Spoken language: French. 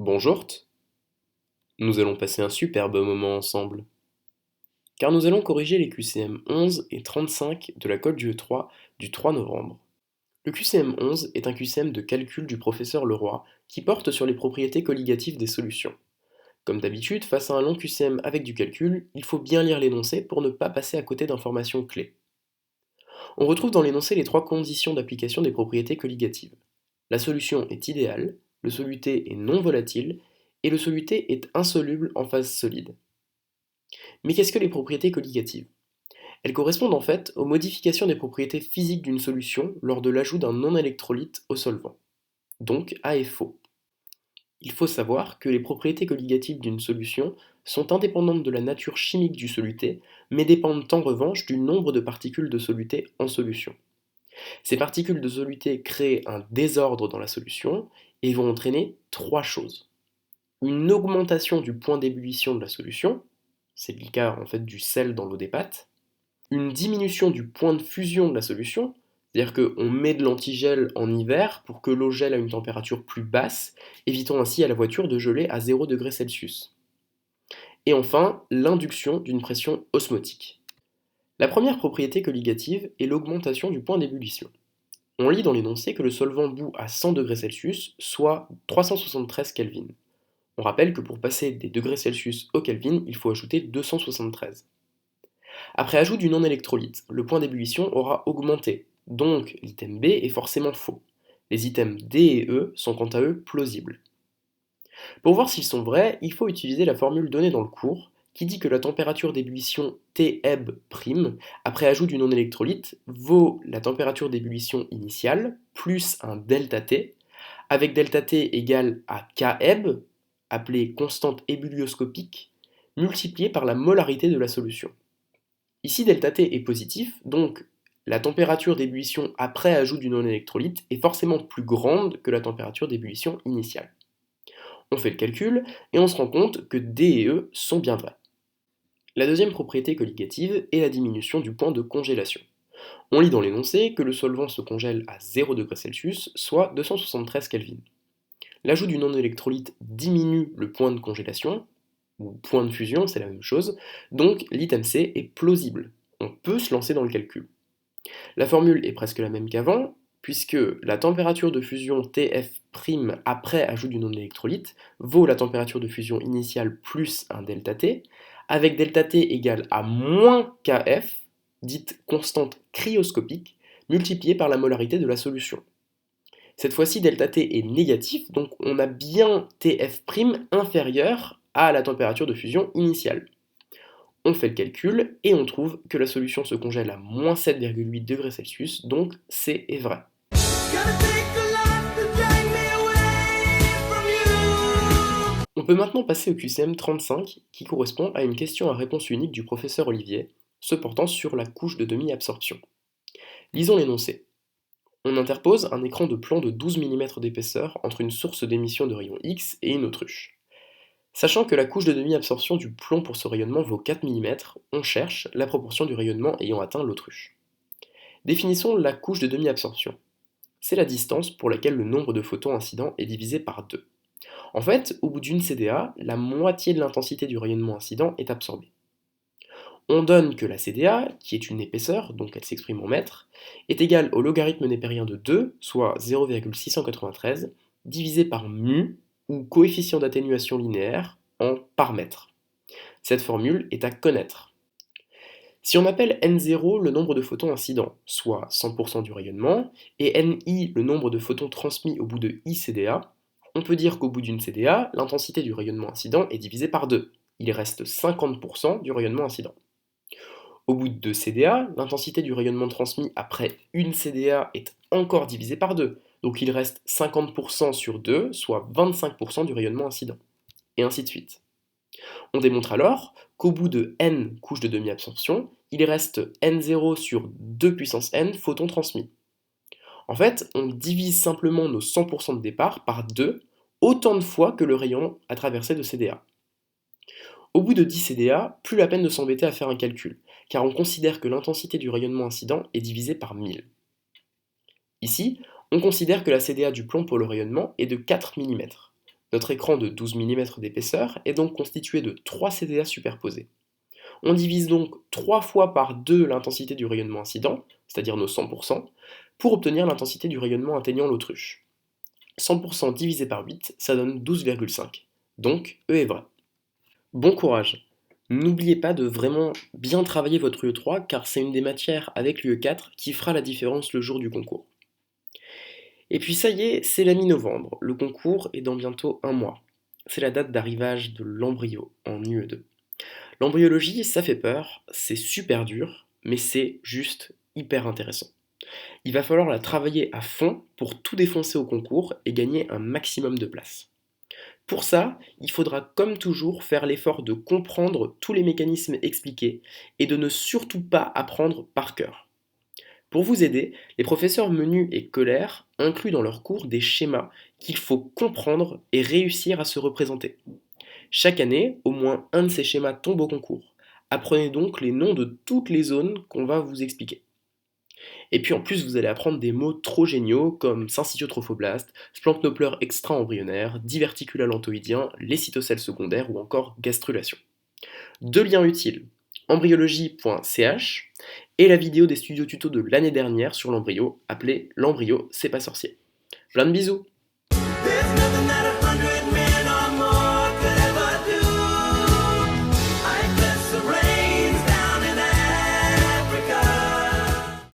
Bonjour, nous allons passer un superbe moment ensemble, car nous allons corriger les QCM 11 et 35 de la colle du E3 du 3 novembre. Le QCM 11 est un QCM de calcul du professeur Leroy qui porte sur les propriétés colligatives des solutions. Comme d'habitude, face à un long QCM avec du calcul, il faut bien lire l'énoncé pour ne pas passer à côté d'informations clés. On retrouve dans l'énoncé les trois conditions d'application des propriétés colligatives. La solution est idéale, le soluté est non volatile, et le soluté est insoluble en phase solide. Mais qu'est-ce que les propriétés colligatives? Elles correspondent en fait aux modifications des propriétés physiques d'une solution lors de l'ajout d'un non-électrolyte au solvant. Donc A est faux. Il faut savoir que les propriétés colligatives d'une solution sont indépendantes de la nature chimique du soluté, mais dépendent en revanche du nombre de particules de soluté en solution. Ces particules de soluté créent un désordre dans la solution et vont entraîner trois choses. Une augmentation du point d'ébullition de la solution, c'est le cas en fait du sel dans l'eau des pâtes, une diminution du point de fusion de la solution, c'est-à-dire qu'on met de l'antigel en hiver pour que l'eau gèle à une température plus basse, évitant ainsi à la voiture de geler à 0 degré Celsius. Et enfin, l'induction d'une pression osmotique. La première propriété colligative est l'augmentation du point d'ébullition. On lit dans l'énoncé que le solvant bout à 100 degrés Celsius, soit 373 Kelvin. On rappelle que pour passer des degrés Celsius au Kelvin, il faut ajouter 273. Après ajout du non-électrolyte, le point d'ébullition aura augmenté, donc l'item B est forcément faux. Les items D et E sont quant à eux plausibles. Pour voir s'ils sont vrais, il faut utiliser la formule donnée dans le cours, qui dit que la température d'ébullition Teb', après ajout du non-électrolyte, vaut la température d'ébullition initiale, plus un delta T, avec delta T égale à Keb, appelée constante ébullioscopique, multipliée par la molarité de la solution. Ici, ΔT est positif, donc la température d'ébullition après ajout du non-électrolyte est forcément plus grande que la température d'ébullition initiale. On fait le calcul et on se rend compte que D et E sont bien vrais. La deuxième propriété colligative est la diminution du point de congélation. On lit dans l'énoncé que le solvant se congèle à 0 degré Celsius, soit 273 Kelvin. L'ajout du non-électrolyte diminue le point de congélation, ou point de fusion, c'est la même chose, donc l'item C est plausible. On peut se lancer dans le calcul. La formule est presque la même qu'avant, puisque la température de fusion Tf' après ajout du non-électrolyte vaut la température de fusion initiale plus un delta T, avec delta T égale à moins Kf, dite constante cryoscopique, multipliée par la molarité de la solution. Cette fois-ci, delta T est négatif, donc on a bien Tf' inférieur à la température de fusion initiale. On fait le calcul et on trouve que la solution se congèle à moins 7,8 degrés Celsius, donc C est vrai. On peut maintenant passer au QCM 35 qui correspond à une question à réponse unique du professeur Olivier, se portant sur la couche de demi-absorption. Lisons l'énoncé. On interpose un écran de plan de 12 mm d'épaisseur entre une source d'émission de rayons X et une autruche. Sachant que la couche de demi-absorption du plomb pour ce rayonnement vaut 4 mm, on cherche la proportion du rayonnement ayant atteint l'autruche. Définissons la couche de demi-absorption. C'est la distance pour laquelle le nombre de photons incidents est divisé par 2. En fait, au bout d'une CDA, la moitié de l'intensité du rayonnement incident est absorbée. On donne que la CDA, qui est une épaisseur, donc elle s'exprime en mètres, est égale au logarithme népérien de 2, soit 0,693, divisé par mu, ou coefficient d'atténuation linéaire, en par mètre. Cette formule est à connaître. Si on appelle N0 le nombre de photons incidents, soit 100% du rayonnement, et Ni le nombre de photons transmis au bout de ICDA, on peut dire qu'au bout d'une CDA, l'intensité du rayonnement incident est divisée par 2. Il reste 50% du rayonnement incident. Au bout de 2 CDA, l'intensité du rayonnement transmis après une CDA est encore divisée par 2, donc il reste 50% sur 2, soit 25% du rayonnement incident. Et ainsi de suite. On démontre alors qu'au bout de n couches de demi-absorption, il reste n0 sur 2 puissance n photons transmis. En fait, on divise simplement nos 100% de départ par 2, autant de fois que le rayon a traversé de CDA. Au bout de 10 CDA, plus la peine de s'embêter à faire un calcul, car on considère que l'intensité du rayonnement incident est divisée par 1000. Ici, on considère que la CDA du plomb pour le rayonnement est de 4 mm. Notre écran de 12 mm d'épaisseur est donc constitué de 3 CDA superposés. On divise donc 3 fois par 2 l'intensité du rayonnement incident, c'est-à-dire nos 100%, pour obtenir l'intensité du rayonnement atteignant l'autruche. 100% divisé par 8, ça donne 12,5. Donc, E est vrai. Bon courage! N'oubliez pas de vraiment bien travailler votre UE3 car c'est une des matières avec l'UE4 qui fera la différence le jour du concours. Et puis ça y est, c'est la mi-novembre, le concours est dans bientôt un mois. C'est la date d'arrivage de l'embryo en UE2. L'embryologie, ça fait peur, c'est super dur, mais c'est juste hyper intéressant. Il va falloir la travailler à fond pour tout défoncer au concours et gagner un maximum de place. Pour ça, il faudra comme toujours faire l'effort de comprendre tous les mécanismes expliqués et de ne surtout pas apprendre par cœur. Pour vous aider, les professeurs Menu et Kohler incluent dans leurs cours des schémas qu'il faut comprendre et réussir à se représenter. Chaque année, au moins un de ces schémas tombe au concours. Apprenez donc les noms de toutes les zones qu'on va vous expliquer. Et puis en plus, vous allez apprendre des mots trop géniaux comme syncytiotrophoblaste, splanchnopler extra-embryonnaire, diverticule allantoïdien, les cytocèles secondaires ou encore gastrulation. Deux liens utiles, embryologie.ch et la vidéo des studios tuto de l'année dernière sur l'embryo, appelée L'embryo, c'est pas sorcier. Plein de bisous!